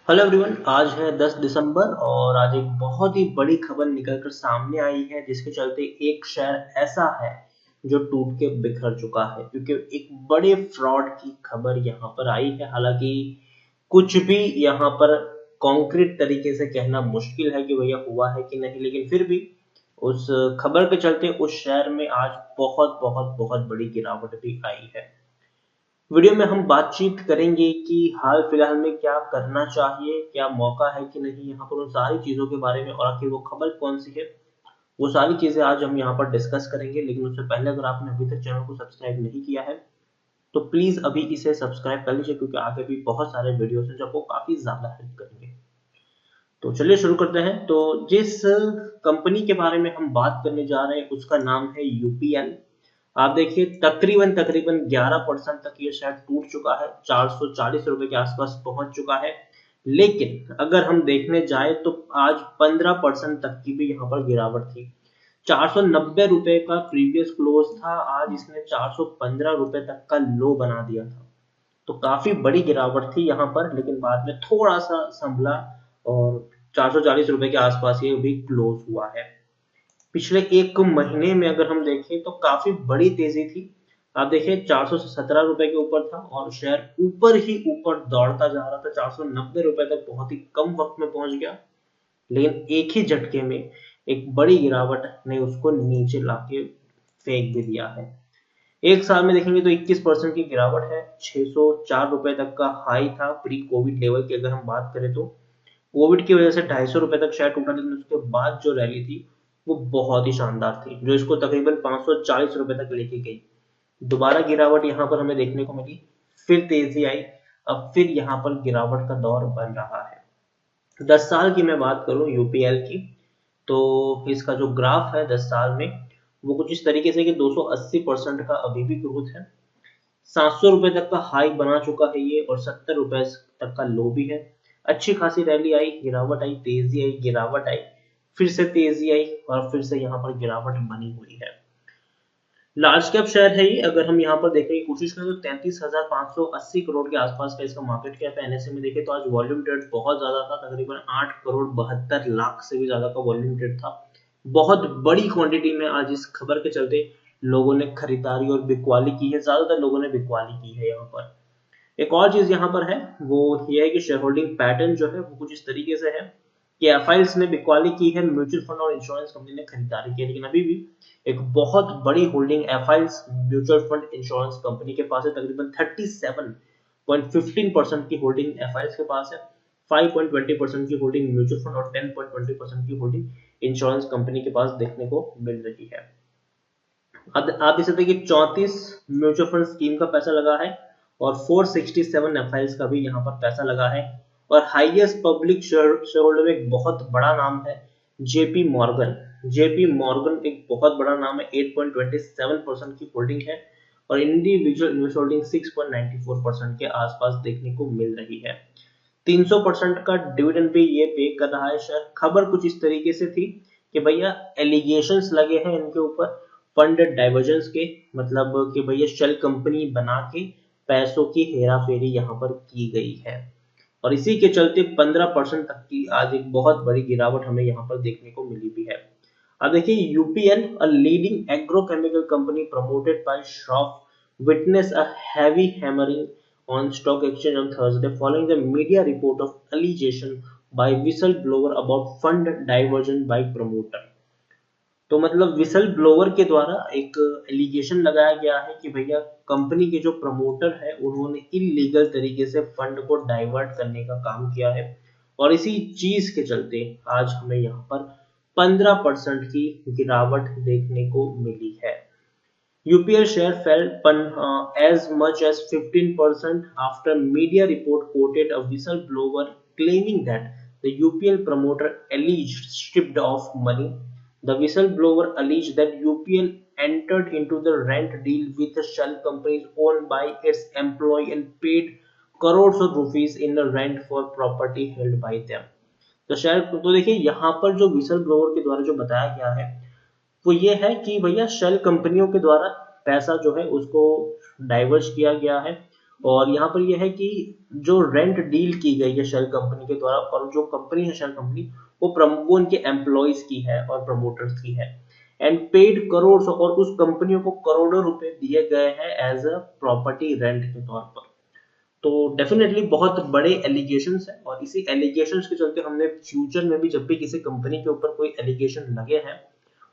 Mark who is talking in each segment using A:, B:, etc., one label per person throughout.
A: Hello everyone, आज है 10 दिसंबर और आज एक बहुत ही बड़ी खबर निकलकर सामने आई है जिसके चलते एक शहर ऐसा है जो टूट के बिखर चुका है क्योंकि एक बड़े फ्रॉड की खबर यहाँ पर आई है। हालांकि कुछ भी यहाँ पर कॉन्क्रीट तरीके से कहना मुश्किल है कि भैया हुआ है कि नहीं, लेकिन फिर भी उस खबर के चलते उस शहर में आज बहुत बहुत बहुत बड़ी गिरावट भी आई है। वीडियो में हम बातचीत करेंगे कि हाल फिलहाल में क्या करना चाहिए, क्या मौका है कि नहीं, यहाँ पर उन सारी चीजों के बारे में और आखिर वो खबर कौन सी है, वो सारी चीजें आज हम यहाँ पर डिस्कस करेंगे। लेकिन उससे पहले अगर आपने अभी तक चैनल को सब्सक्राइब नहीं किया है तो प्लीज अभी इसे सब्सक्राइब कर लीजिए क्योंकि आगे भी बहुत सारे वीडियोस हैं जो आपको काफी ज्यादा हेल्प करेंगे। तो चलिए शुरू करते हैं। तो जिस कंपनी के बारे में हम बात करने जा रहे हैं उसका नाम है यूपीएल। आप देखिए तकरीबन तकरीबन 11% तक ये शेयर टूट चुका है, 440 रुपए के आसपास पहुंच चुका है। लेकिन अगर हम देखने जाए तो आज 15% तक की भी यहाँ पर गिरावट थी। 490 रुपए का प्रीवियस क्लोज था, आज इसने 415 रुपए तक का लो बना दिया था। तो काफी बड़ी गिरावट थी यहाँ पर, लेकिन बाद में थोड़ा सा संभला और 440 रुपए के आसपास ये भी क्लोज हुआ है। पिछले एक महीने में अगर हम देखें तो काफी बड़ी तेजी थी। आप देखिए 417 रुपए के ऊपर था और शेयर ऊपर ही ऊपर दौड़ता जा रहा था, 490 रुपए तक बहुत ही कम वक्त में पहुंच गया। लेकिन एक ही झटके में एक बड़ी गिरावट ने उसको नीचे लाके फेंक भी दिया है। एक साल में देखेंगे तो 21% की गिरावट है। 604 रुपए तक का हाई था प्री कोविड लेवल की अगर हम बात करें तो। कोविड की वजह से 250 रुपए तक शेयर टूटा, लेकिन उसके बाद जो रैली थी वो बहुत ही शानदार थी जो इसको तकरीबन 540 रुपए तक लेके गई। दोबारा गिरावट यहाँ पर हमें देखने को मिली, फिर तेजी आई, अब फिर यहाँ पर गिरावट का दौर बन रहा है। 10 साल की मैं बात करूं यूपीएल की तो इसका जो ग्राफ है 10 साल में वो कुछ इस तरीके से कि 280% का अभी भी ग्रोथ है। 700 रुपए तक का हाई बना चुका है ये और 70 रुपए तक का लो भी है। अच्छी खासी रैली आई, गिरावट आई, तेजी आई, गिरावट आई, फिर से तेजी आई और फिर से यहाँ पर गिरावट बनी हुई है। लार्ज कैप शेयर है ये। अगर हम यहाँ पर देखने की कोशिश करें तो 33,580 करोड़ के आसपास का इसका मार्केट कैप है। एनएसए में देखें तो आज वॉल्यूम ट्रेड बहुत ज्यादा था, तकरीबन 8 करोड़ 72 लाख से भी ज्यादा का वॉल्यूम ट्रेड था। बहुत बड़ी क्वांटिटी में आज इस खबर के चलते लोगों ने खरीदारी और बिकवाली की है, ज्यादातर लोगों ने बिकवाली की है यहाँ पर। एक और चीज यहाँ पर है वो ये है कि शेयर होल्डिंग पैटर्न जो है वो कुछ इस तरीके से है कि एफआईएस ने बिकवाली की है, म्यूचुअल फंड और इंश्योरेंस कंपनी ने खरीदारी की है। लेकिन अभी भी एक बहुत बड़ी holding FIS mutual fund insurance company के पास है, तकरीबन 37.15% की होल्डिंग एफआईएस के पास है, 5.20% की होल्डिंग म्यूचुअल फंड और 10.20% की होल्डिंग इंश्योरेंस कंपनी के पास देखने को मिल रही है। अब आप देख सकते हैं कि 34 म्यूचुअल फंड स्कीम का पैसा लगा है और 467 एफआईएस का भी यहाँ पर पैसा लगा है। और हाईएस्ट पब्लिक शेयर होल्डर में एक बहुत बड़ा नाम है जेपी मॉर्गन। जेपी मॉर्गन एक बहुत बड़ा नाम है, 8.27% की होल्डिंग है और इंडिविजुअल इन्वेस्टर होल्डिंग 6.94% के आसपास देखने को मिल रही है। 300% का डिविडेंड भी ये पे कर रहा है शेयर। खबर कुछ इस तरीके से थी कि भैया एलिगेशंस लगे हैं इनके ऊपर फंड डाइवर्जेंस के, मतलब कि भैया शेल कंपनी बना के पैसों की हेरा फेरी यहाँ पर की गई है और इसी के चलते 15% तक की आज एक बहुत बड़ी गिरावट हमें यहाँ पर देखने को मिली भी है। अब देखिए UPL, a leading agrochemical company promoted by Shroff, witnessed a heavy hammering on stock exchange on Thursday following the media report of allegation by whistleblower about fund diversion by promoter। तो मतलब विसल ब्लोअर के द्वारा एक allegation लगाया गया है कि भैया कंपनी के जो प्रमोटर है उन्होंने इलीगल तरीके से फंड को डाइवर्ट करने का काम किया है और इसी चीज के चलते आज हमें यहाँ पर 15% की गिरावट देखने को मिली है। UPL share fell as much as 15% after media report quoted a whistleblower claiming that the UPL promoter alleged stripped off money. The whistleblower alleged that UPL entered into the rent deal with the shell companies owned by its employee and paid crores of rupees in the rent for property held by them। तो share तो देखिए यहाँ पर जो whistle blower के द्वारा जो बताया गया है वो ये है कि भैया शेल कंपनियों के द्वारा पैसा जो है उसको डाइवर्स किया गया है और यहाँ पर यह है कि जो रेंट डील की गई है शेल कंपनी के द्वारा, और जो कंपनी है शेल कंपनी, वो उनके एम्प्लॉयज की है और प्रमोटर्स की है, एंड पेड करोड़, और उस कंपनियों को करोड़ों रुपए दिए गए हैं एज अ प्रॉपर्टी रेंट के तौर पर। तो डेफिनेटली बहुत बड़े एलिगेशंस है, और इसी एलिगेशंस के चलते हमने फ्यूचर में भी जब भी किसी कंपनी के ऊपर कोई एलिगेशन लगे हैं,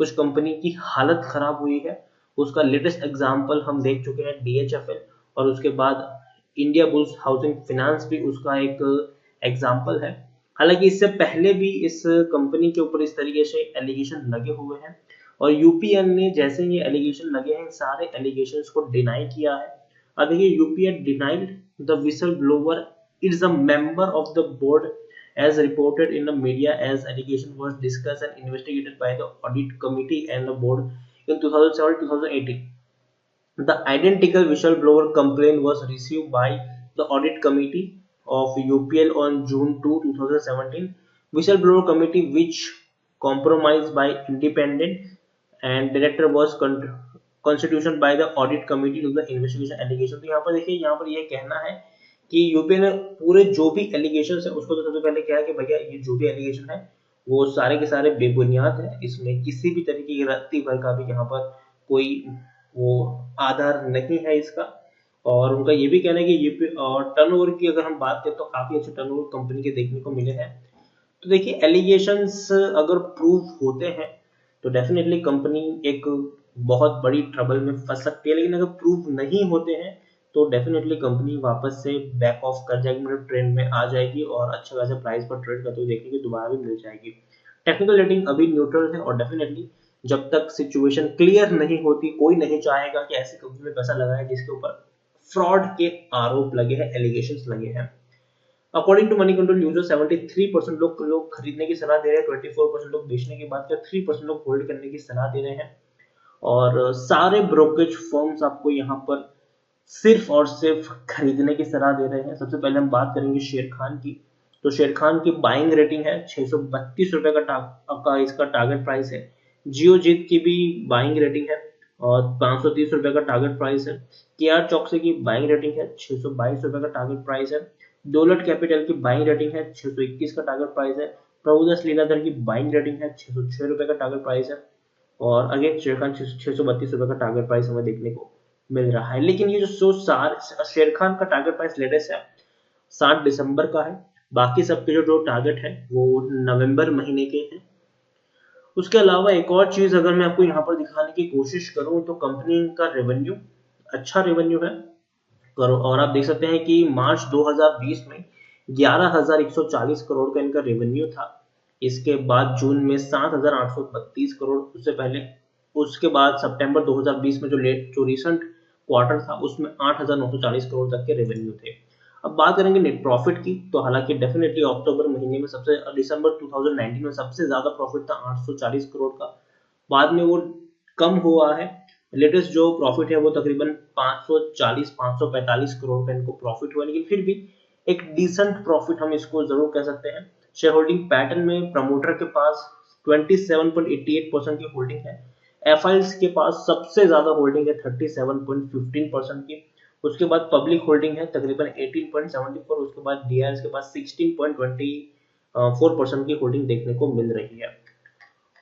A: कुछ कंपनी की हालत खराब हुई है, उसका लेटेस्ट एग्जांपल हम देख चुके हैं DHFL, और उसके बाद इंडिया बुल्स हाउसिंग फाइनेंस भी उसका एक एग्जांपल है। हालांकि इससे पहले भी इस कंपनी के ऊपर इस तरीके से एलिगेशन लगे हुए हैं, और यूपीएल ने जैसे ये एलिगेशन लगे हैं सारे एलिगेशंस को डिनाई किया है। अब देखिए, UPL denied the whistle blower is a member of the board as reported in the media, as allegation was discussed and investigated by the audit committee and the board in 2007-2018. The identical whistleblower complaint was received by the audit committee of UPL on June 2, 2017. Whistleblower committee, which compromised by independent and director was constitution by the audit committee to the investigation allegation। तो यहाँ पर देखिए, यहाँ पर यह कहना है कि यूपीए ने पूरे जो भी एलिगेशन है उसको तो सबसे पहले क्या है कि भैया ये जो भी एलिगेशन है वो सारे के सारे बेबुनियाद है, इसमें किसी भी तरीके की रत्ती भर का भी यहाँ पर कोई वो आधार नहीं है इसका। और उनका ये भी कहना है कि यूपी और टर्नओवर की अगर हम बात करें तो काफी अच्छे टर्नओवर कंपनी के देखने को मिले हैं। तो देखिए, एलिगेशंस अगर प्रूव होते हैं तो डेफिनेटली कंपनी एक बहुत बड़ी ट्रबल में फंस सकती है, लेकिन अगर प्रूव नहीं होते हैं तो डेफिनेटली कंपनी वापस से बैक ऑफ कर जाएगी, मतलब ट्रेंड में आ जाएगी और अच्छे खासे प्राइस पर ट्रेड करते हुए देखने की दोबारा भी मिल जाएगी। टेक्निकल रेटिंग अभी न्यूट्रल है, और डेफिनेटली जब तक सिचुएशन क्लियर नहीं होती कोई नहीं चाहेगा कि ऐसी कंपनी में पैसा लगाए जिसके ऊपर फ्रॉड के आरोप लगे हैं, एलिगेशंस लगे हैं। According to Moneycontrol user 73% लोग खरीदने की सलाह दे रहे हैं, 24% लोग बेचने की बात कर, 3% लोग होल्ड करने की सलाह दे रहे हैं। और सारे ब्रोकरेज फर्म्स आपको यहाँ पर सिर्फ और सिर्फ खरीदने की सलाह दे रहे हैं। सबसे पहले हम बात करेंगे शेर खान की। तो शेर खान की बाइंग रेटिंग है 632 रुपए का इसका टारगेट प्राइस है। जियोजीत की भी बाइंग रेटिंग है और 530 रुपए का टारगेट प्राइस है। केआर चौकसी की बाइंग रेटिंग है 622 रुपए का टारगेट प्राइस है। डोलट कैपिटल की बाइंग रेटिंग है 621 का टारगेट प्राइस है। प्रभुदास लीलाधर की बाइंग रेटिंग है 606 रुपए का टारगेट प्राइस है। और अगेन शेर खान 632 रुपए का टारगेट प्राइस हमें देखने को मिल रहा है। लेकिन ये जो शेर खान का टारगेट प्राइस लेटेस्ट है 7 दिसंबर का है, बाकी सबके जो टारगेट है वो नवंबर महीने के हैं। उसके अलावा एक और चीज अगर मैं आपको यहाँ पर दिखाने की कोशिश करूं तो कंपनी का रेवेन्यू, अच्छा रेवेन्यू है करो, और आप देख सकते हैं कि मार्च 2020 में 11,140 करोड़ का इनका रेवेन्यू था। इसके बाद जून में 7,832 करोड़, उससे पहले उसके बाद सितंबर 2020 में जो रिसेंट क्वार्टर था उसमें 8,940 करोड़ तक के रेवेन्यू थे। अब बात करेंगे नेट प्रॉफिट की, तो हालांकि डेफिनेटली अक्टूबर महीने में दिसंबर 2019 में सबसे ज्यादा प्रॉफिट था 840 करोड़ का, बाद में वो कम हुआ है। लेटेस्ट जो प्रॉफिट है वो तकरीबन 540-545 करोड़ का इनको प्रॉफिट हुआ, लेकिन फिर भी एक डिसेंट प्रॉफिट हम इसको जरूर कह सकते हैं। शेयर होल्डिंग पैटर्न में प्रमोटर के पास 27.88% की होल्डिंग है। एफआईएल्स के पास सबसे ज्यादा होल्डिंग है 37.15% की। उसके बाद पब्लिक होल्डिंग है तकरीबन 18.74, उसके बाद डीआरएस के पास 16.24% की होल्डिंग देखने को मिल रही है।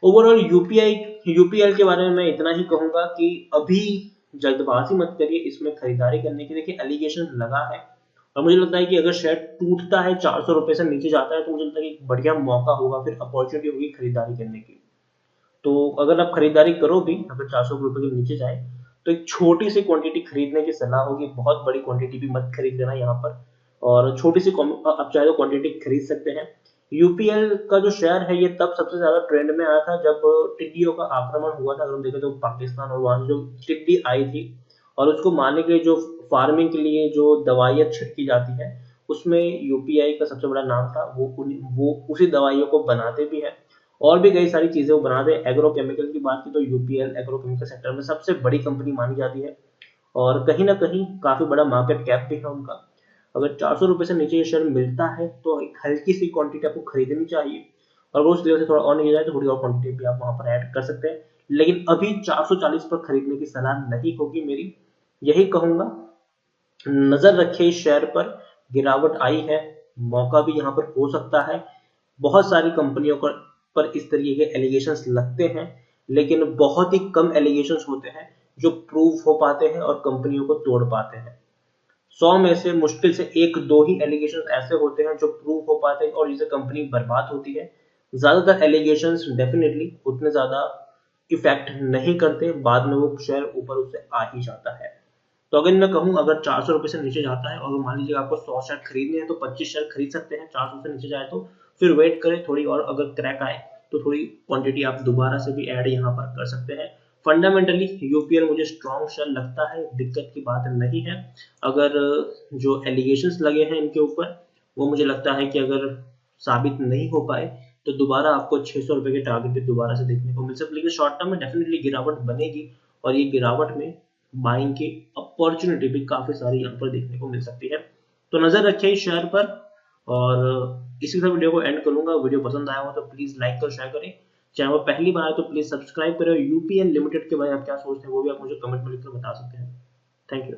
A: ओवरऑल यूपीएल के बारे में मैं इतना ही कहूंगा कि अभी जल्दबाजी मत करिए इसमें खरीदारी करने की। देखिए, एलिगेशन लगा है और मुझे लगता है कि अगर शेयर टूटता है 400 रुपए से नीचे जाता है तो मुझे लगता है कि एक बढ़िया मौका होगा, फिर अपॉर्चुनिटी होगी खरीदारी करने की। तो अगर आप खरीदारी करो भी, अगर 400 रुपए के नीचे जाए तो एक छोटी सी क्वांटिटी खरीदने की सलाह होगी, बहुत बड़ी क्वांटिटी भी मत खरीद लेना यहाँ पर, और छोटी सी आप चाहे तो क्वांटिटी खरीद सकते हैं। यूपीएल का जो शेयर है ये तब सबसे ज्यादा ट्रेंड में आया था जब टिड्डियों का आक्रमण हुआ था। अगर हम देखें तो पाकिस्तान और वहां जो टिड्डी आई थी और उसको मारने के लिए जो फार्मिंग के लिए जो दवाइयां छिड़की जाती है उसमें यूपीआई का सबसे बड़ा नाम था। वो उसी दवाइयों को बनाते भी है और भी कई सारी चीजें वो बनाते हैं। एग्रोकेमिकल की बात की तो यूपीएल एग्रोकेमिकल सेक्टर में सबसे बड़ी कंपनी मानी जाती है और कहीं ना कहीं काफी बड़ा मार्केट कैप भी है उनका। अगर 400 रुपए से नीचे ये शेयर मिलता है तो एक हल्की सी क्वांटिटी आपको खरीदनी चाहिए, और अगर उस लेवल से थोड़ा और नीचे जाए तो थोड़ी और क्वांटिटी भी आप वहां पर ऐड कर सकते हैं, लेकिन अभी 440 पर खरीदने की सलाह नहीं होगी मेरी। यही कहूंगा नजर रखिए इस शेयर पर, गिरावट आई है, मौका भी यहाँ पर हो सकता है। बहुत सारी कंपनियों पर इस तरीके के एलिगेशंस लगते हैं, लेकिन बहुत ही कम एलिगेशंस होते हैं जो प्रूव हो पाते हैं और कंपनियों को तोड़ पाते हैं। 100 में से मुश्किल से 1-2 ही एलिगेशंस ऐसे होते हैं जो प्रूव हो पाते हैं और जिससे कंपनी बर्बाद होती है। ज्यादातर एलिगेशंस डेफिनेटली उतने ज्यादा इफेक्ट नहीं करते, बाद में वो शेयर ऊपर उससे आ ही जाता है। तो अगर मैं कहूँ, अगर 400 रुपए से नीचे जाता है और मान लीजिए आपको 100 शेयर खरीदने हैं तो 25 शेयर खरीद सकते हैं। 400 से नीचे जाए तो फिर वेट करें थोड़ी और, अगर क्रैक आए तो थोड़ी क्वांटिटी आप दोबारा से भी ऐड यहाँ पर कर सकते हैं। फंडामेंटली यूपीएल मुझे स्ट्रॉन्ग शेयर लगता है, दिक्कत की बात नहीं है। अगर जो एलिगेशंस लगे हैं इनके ऊपर, वो मुझे लगता है कि अगर साबित नहीं हो पाए तो दोबारा आपको 600 रुपए के टारगेट पे दोबारा से देखने को मिल सकता है। लेकिन शॉर्ट टर्म में डेफिनेटली गिरावट बनेगी और ये गिरावट में बाइंग की अपॉर्चुनिटी भी काफी सारी यहाँ पर देखने को मिल सकती है। तो नजर रखिए इस शेयर पर, और इसी के साथ वीडियो को एंड करूंगा। वीडियो पसंद आया हो तो प्लीज लाइक कर शेयर करें। चैनल पर पहली बार है तो प्लीज सब्सक्राइब करें। यूपीएल लिमिटेड के बारे में आप क्या सोचते हैं वो भी आप मुझे कमेंट में लिखकर बता सकते हैं। Thank you.